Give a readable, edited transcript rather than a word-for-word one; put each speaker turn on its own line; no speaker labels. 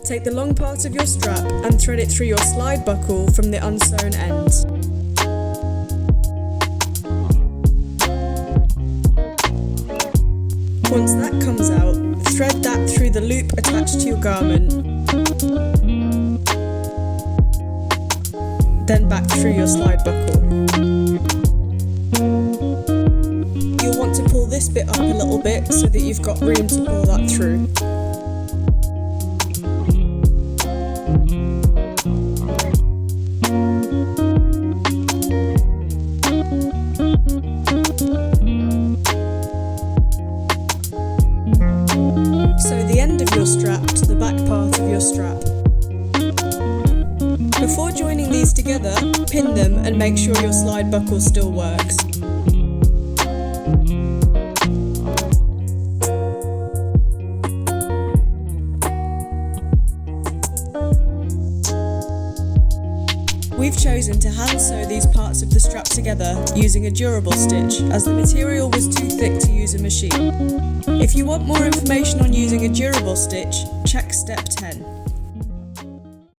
Take the long part of your strap and thread it through your slide buckle from the unsewn end. Once that comes out, thread that through the loop attached to your garment. Then back through your slide buckle. You'll want to pull this bit up a little bit so that you've got room to pull that through. Sew the end of your strap to the back part of your strap. Before joining these together, pin them and make sure your slide buckle still works. We've chosen to hand sew these parts of the strap together using a durable stitch, as the material was too thick to use a machine. If you want more information on using a durable stitch, check step 10.